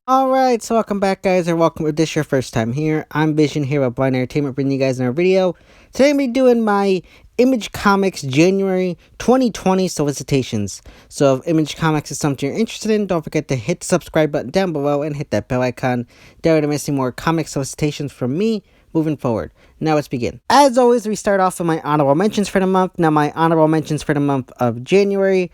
Alright, so welcome back guys, or welcome if this is your first time here. I'm Vision here at Blind Entertainment, bringing you guys another video. Today I'm going to be doing my Image Comics January 2020 solicitations. So if Image Comics is something you're interested in, don't forget to hit the subscribe button down below and hit that bell icon. That way to miss any more comic solicitations from me moving forward. Now let's begin. As always, we start off with my honorable mentions for the month. Now my honorable mentions for the month of January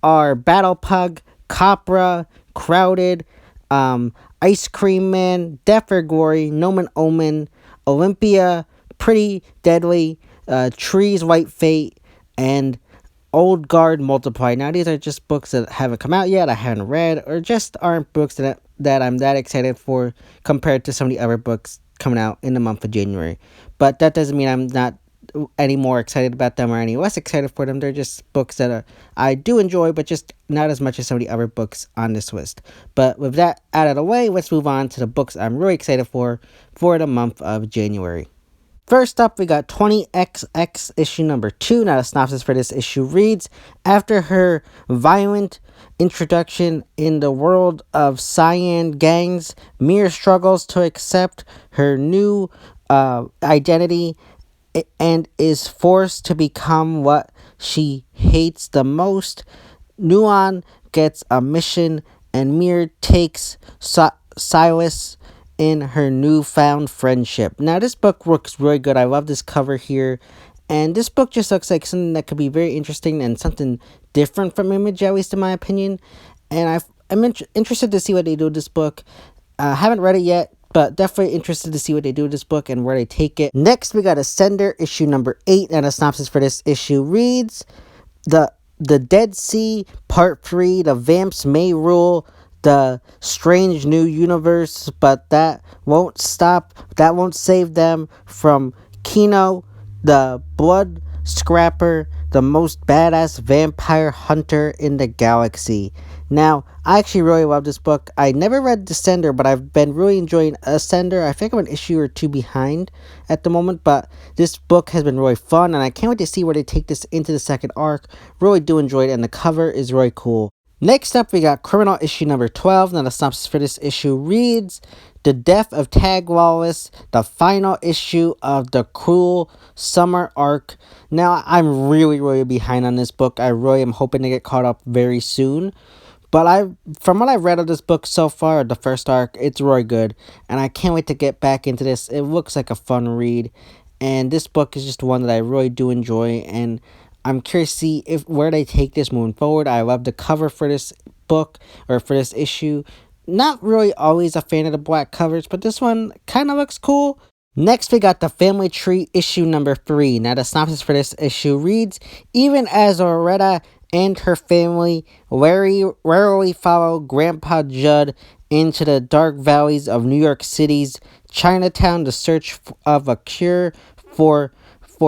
are Battle Pug, Copra, Crowded, Ice Cream Man, Death or Glory, Nomen Omen, Olympia, Pretty Deadly, Trees White Fate, and Old Guard Multiply. Now these are just books that haven't come out yet, I haven't read, or just aren't books that I'm that excited for compared to some of the other books coming out in the month of January. But that doesn't mean I'm not any more excited about them or any less excited for them. They're just books that I do enjoy, but just not as much as some of the other books on this list. But with that out of the way, let's move on to the books I'm really excited for the month of January. First up, we got 20XX issue number 2. Now the synopsis for this issue reads, after her violent introduction in the world of Cyan gangs, Mir struggles to accept her new identity and is forced to become what she hates the most. Nuan gets a mission and Mir takes Silas in her newfound friendship. Now this book looks really good. I love this cover here. And this book just looks like something that could be very interesting and something different from Image, at least in my opinion. And I'm interested to see what they do with this book. I haven't read it yet, but definitely interested to see what they do with this book and where they take it. Next, we got Ascender, issue number 8, and a synopsis for this issue reads, The Dead Sea, Part 3, the Vamps may rule the strange new universe, but that won't save them from Kino, the blood scrapper, the most badass vampire hunter in the galaxy. Now, I actually really love this book. I never read Descender, but I've been really enjoying Ascender. I think I'm an issue or 2 behind at the moment, but this book has been really fun, and I can't wait to see where they take this into the second arc. Really do enjoy it, and the cover is really cool. Next up, we got Criminal issue number 12. Now, the synopsis for this issue reads, The Death of Tag Wallace, the final issue of the Cruel Summer arc. Now, I'm really behind on this book. I really am hoping to get caught up very soon. But from what I've read of this book so far, the first arc, it's really good. And I can't wait to get back into this. It looks like a fun read. And this book is just one that I really do enjoy. And I'm curious to see where they take this moving forward. I love the cover for this book, or for this issue. Not really always a fan of the black covers, but this one kind of looks cool. Next, we got the Family Tree issue number 3. Now, the synopsis for this issue reads, even as Loretta and her family rarely follow Grandpa Judd into the dark valleys of New York City's Chinatown to search of a cure for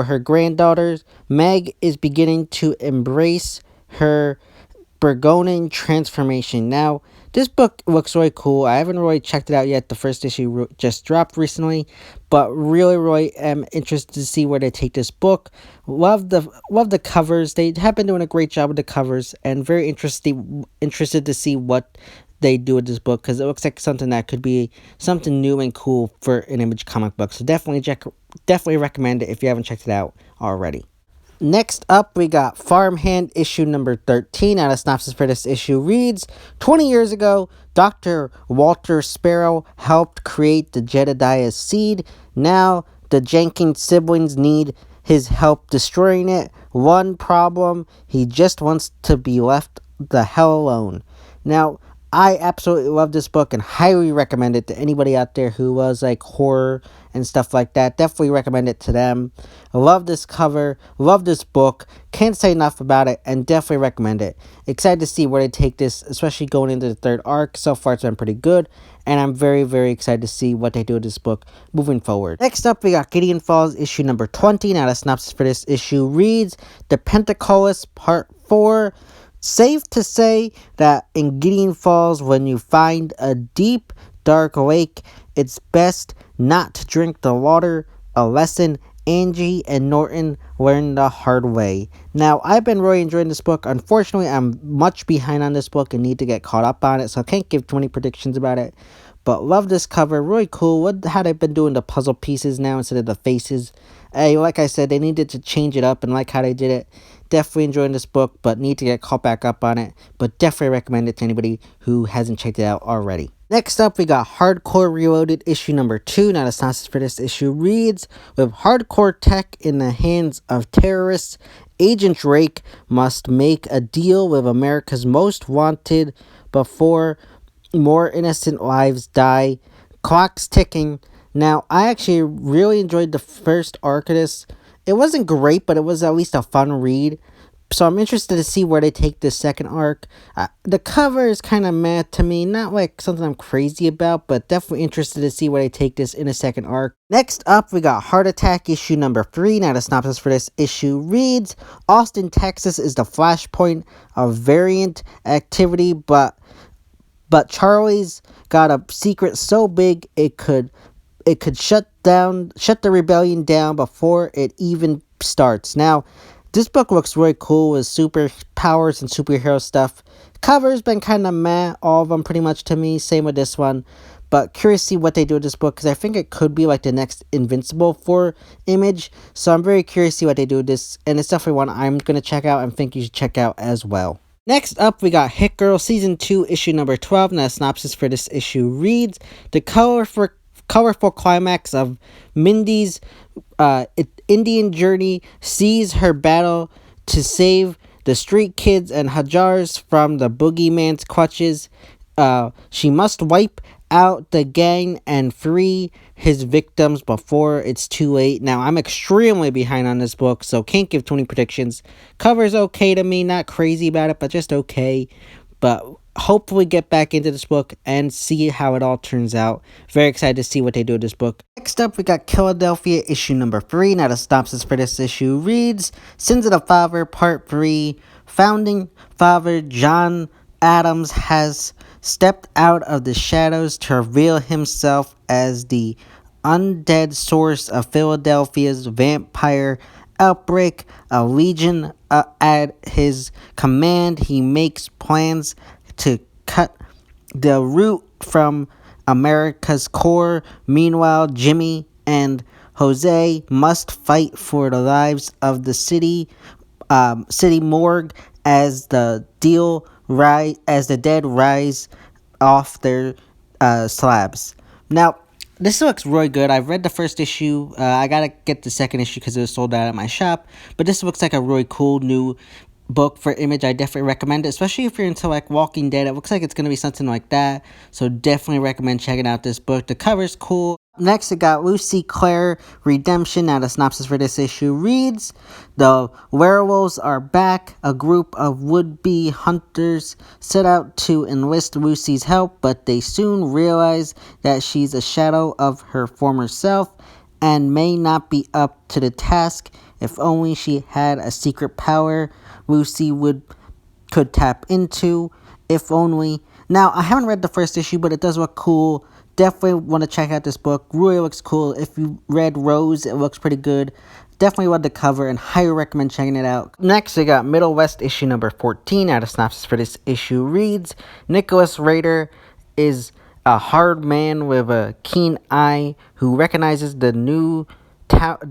her granddaughters, Meg is beginning to embrace her Burgonian transformation. Now, this book looks really cool. I haven't really checked it out yet. The first issue just dropped recently, but really am interested to see where they take this book. Love the covers. They have been doing a great job with the covers, and very interested to see what they do with this book, because it looks like something that could be something new and cool for an Image comic book. So definitely recommend it if you haven't checked it out already. Next up, we got Farmhand issue number 13. Now, the synopsis for this issue reads, 20 years ago, Dr. Walter Sparrow helped create the Jedediah seed. Now, the Jenkins siblings need his help destroying it. One problem, he just wants to be left the hell alone. Now, I absolutely love this book and highly recommend it to anybody out there who loves like horror and stuff like that. Definitely recommend it to them. I love this cover, love this book, can't say enough about it, and definitely recommend it. Excited to see where they take this, especially going into the third arc. So far it's been pretty good, and I'm very excited to see what they do with this book moving forward. Next up, we got Gideon Falls issue number 20. Now, the synopsis for this issue reads, The Pentacles Part 4. Safe to say that in Gideon Falls, when you find a deep, dark lake, it's best not to drink the water. A lesson Angie and Norton learn the hard way. Now, I've been really enjoying this book. Unfortunately, I'm much behind on this book and need to get caught up on it, so I can't give 20 predictions about it. But love this cover, really cool. How they've been doing the puzzle pieces now instead of the faces. Hey, like I said, they needed to change it up and like how they did it. Definitely enjoying this book, but need to get caught back up on it. But definitely recommend it to anybody who hasn't checked it out already. Next up, we got Hardcore Reloaded issue number 2. Now, the synopsis for this issue reads, with hardcore tech in the hands of terrorists, Agent Drake must make a deal with America's most wanted before more innocent lives die. Clock's ticking. Now, I actually really enjoyed the first arc of this. It wasn't great, but it was at least a fun read. So I'm interested to see where they take this second arc. The cover is kind of meh to me. Not like something I'm crazy about, but definitely interested to see where they take this in a second arc. Next up, we got Heart Attack issue number 3. Now, the synopsis for this issue reads, Austin, Texas is the flashpoint of variant activity, but Charlie's got a secret so big it could shut the rebellion down before it even starts. Now, this book looks really cool with superpowers and superhero stuff. Cover's been kind of meh, all of them pretty much to me. Same with this one. But curious to see what they do with this book, because I think it could be like the next Invincible for Image. So I'm very curious to see what they do with this. And it's definitely one I'm going to check out and think you should check out as well. Next up, we got Hit Girl Season 2, issue number 12. Now, the synopsis for this issue reads, the colorful climax of Mindy's Indian journey sees her battle to save the street kids and Hajars from the boogeyman's clutches. She must wipe out the gang and free his victims before it's too late. Now, I'm extremely behind on this book, so can't give 20 predictions. Cover's okay to me, not crazy about it, but just okay. But hopefully get back into this book and see how it all turns out. Very excited to see what they do with this book. Next up, we got Philadelphia issue number 3. Now, the synopsis for this issue reads, Sins of the Father, Part 3. Founding Father John Adams has stepped out of the shadows to reveal himself as the undead source of Philadelphia's vampire outbreak. A legion at his command, he makes plans to cut the root from America's core. Meanwhile, Jimmy and Jose must fight for the lives of the city morgue as the dead rise off their slabs. Now, this looks really good. I've read the first issue. I gotta get the second issue because it was sold out at my shop. But this looks like a really cool new book for Image. I definitely recommend it, especially if you're into like Walking Dead. It looks like it's gonna be something like that. So definitely recommend checking out this book. The cover's cool. Next, we got Lucy Claire Redemption. Now, the synopsis for this issue reads, the werewolves are back. A group of would-be hunters set out to enlist Lucy's help, but they soon realize that she's a shadow of her former self and may not be up to the task. If only she had a secret power Lucy could tap into. If only. Now, I haven't read the first issue, but it does look cool. Definitely want to check out this book. Really looks cool. If you read Rose, it looks pretty good. Definitely love the cover and highly recommend checking it out. Next, we got Middle West issue number 14. Now, the synopsis for this issue reads, Nicholas Rader is a hard man with a keen eye who recognizes the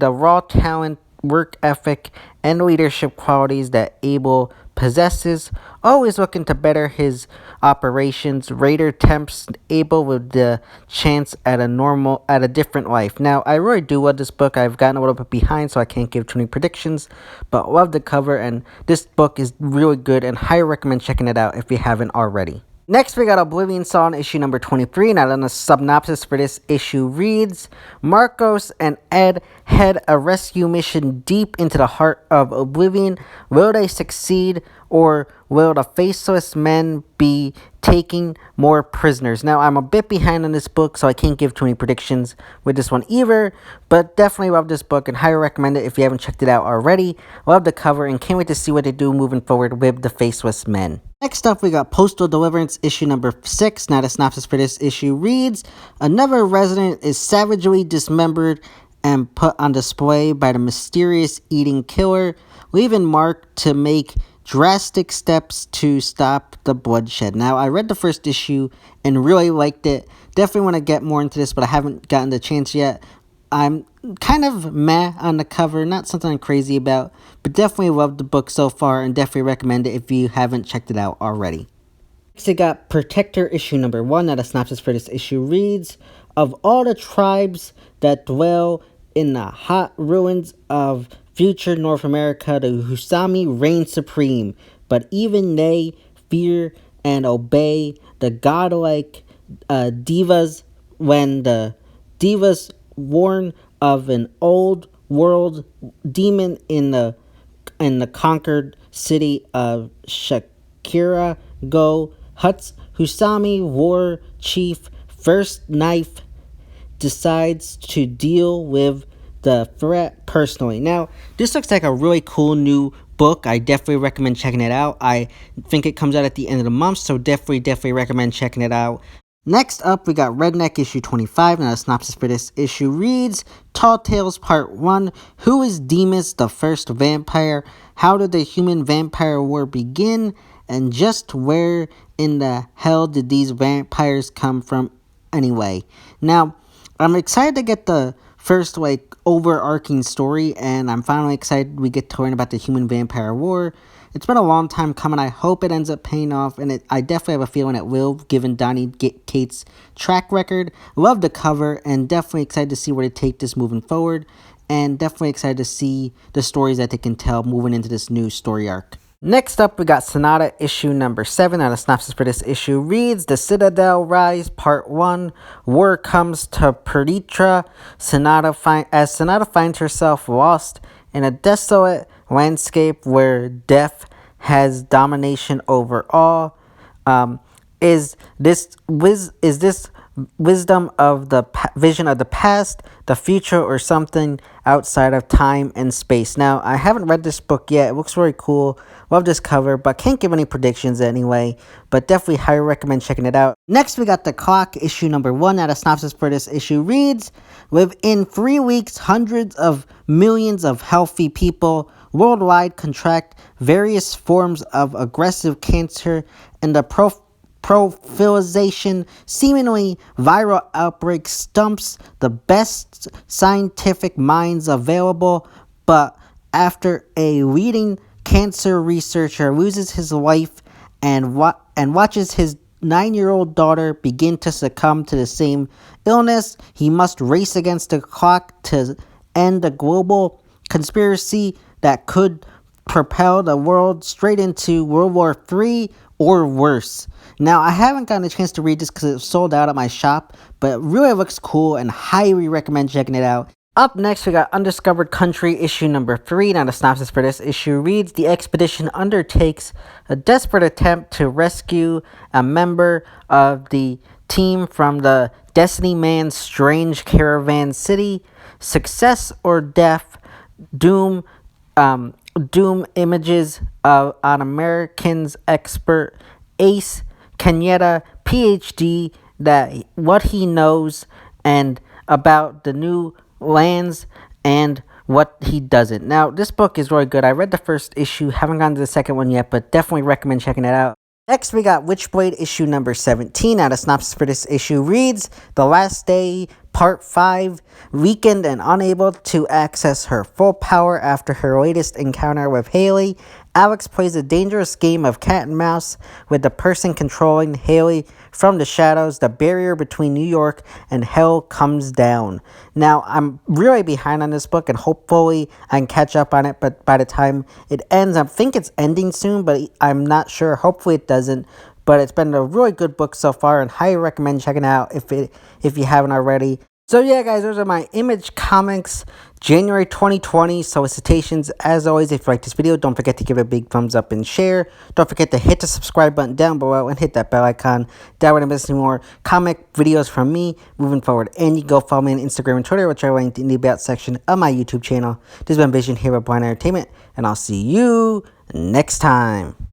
raw talent, work ethic, and leadership qualities that Abel possesses. Always looking to better his operations, Raider tempts Abel with the chance at a different life. Now, I really do love this book. I've gotten a little bit behind, so I can't give too many predictions, but love the cover, and this book is really good, and highly recommend checking it out if you haven't already. Next, we got Oblivion Song issue number 23. Now, the synopsis for this issue reads, Marcos and Ed head a rescue mission deep into the heart of Oblivion. Will they succeed, or will the faceless men be taking more prisoners? Now, I'm a bit behind on this book, so I can't give too many predictions with this one either, but definitely love this book and highly recommend it if you haven't checked it out already. Love the cover and can't wait to see what they do moving forward with the faceless men. Next up, we got Postal Deliverance issue number 6. Now, the synopsis for this issue reads, another resident is savagely dismembered and put on display by the mysterious eating killer, leaving Mark to make drastic steps to stop the bloodshed. Now, I read the first issue and really liked it. Definitely want to get more into this, but I haven't gotten the chance yet. I'm kind of meh on the cover, not something I'm crazy about, but definitely loved the book so far and definitely recommend it if you haven't checked it out already. Next, we got Protector issue number 1. Now, the synopsis for this issue reads, of all the tribes that dwell in the hot ruins of future North America, the Husami reign supreme, but even they fear and obey the godlike divas when the divas warn of an old world demon in the conquered city of Shakira Go Huts. Husami war chief First Knife decides to deal with the threat personally. Now, this looks like a really cool new book. I definitely recommend checking it out. I think it comes out at the end of the month, so definitely recommend checking it out. Next up, we got Redneck issue 25. Now, the synopsis for this issue reads, Tall Tales Part 1. Who is Demas, the first vampire? How did the human vampire war begin? And just where in the hell did these vampires come from anyway? Now, I'm excited to get the first, overarching story, and I'm finally excited we get to learn about the human vampire war. It's been a long time coming. I hope it ends up paying off, and I definitely have a feeling it will, given Donny Cates' track record. Love the cover, and definitely excited to see where they take this moving forward, and definitely excited to see the stories that they can tell moving into this new story arc. Next up, we got Sonata issue number 7. Now, the synopsis for this issue reads, The Citadel Rise Part 1. War comes to Perditra. Sonata finds herself lost in a desolate landscape where death has domination over all. Is this wisdom of the vision of the past, the future, or something outside of time and space? Now, I haven't read this book yet. It looks very cool. Love this cover, but can't give any predictions anyway. But definitely highly recommend checking it out. Next, we got The Clock, issue number 1. Now, the synopsis for this issue reads, within 3 weeks, hundreds of millions of healthy people worldwide contract various forms of aggressive cancer, and the proliferation, seemingly viral outbreak stumps the best scientific minds available. But after a leading cancer researcher loses his wife and watches his 9-year-old daughter begin to succumb to the same illness, he must race against the clock to end a global conspiracy that could propel the world straight into World War III or worse. Now, I haven't gotten a chance to read this because it's sold out at my shop, but it really looks cool and highly recommend checking it out. Up next, we got Undiscovered Country, issue number 3. Now, the synopsis for this issue reads, the expedition undertakes a desperate attempt to rescue a member of the team from the Destiny Man's strange caravan city. Success or death, doom images on Americans expert Ace Kenyatta, PhD, that what he knows and about the new lands and what he doesn't. Now, this book is really good. I read the first issue, haven't gotten to the second one yet, but definitely recommend checking it out. Next, we got Witchblade issue number 17. Now, the synopsis for this issue reads, The Last Day, Part 5. Weakened and unable to access her full power after her latest encounter with Haley, Alex plays a dangerous game of cat and mouse with the person controlling Haley from the shadows. The barrier between New York and hell comes down. Now, I'm really behind on this book, and hopefully I can catch up on it, but by the time it ends, I think it's ending soon, but I'm not sure. Hopefully it doesn't. But it's been a really good book so far, and highly recommend checking it out if you haven't already. So yeah, guys, those are my Image Comics January 2020 solicitations. As always, if you like this video, don't forget to give it a big thumbs up and share. Don't forget to hit the subscribe button down below and hit that bell icon. That way, don't miss any more comic videos from me moving forward. And you can go follow me on Instagram and Twitter, which are linked in the About section of my YouTube channel. This has been Vision here at Skybound Entertainment, and I'll see you next time.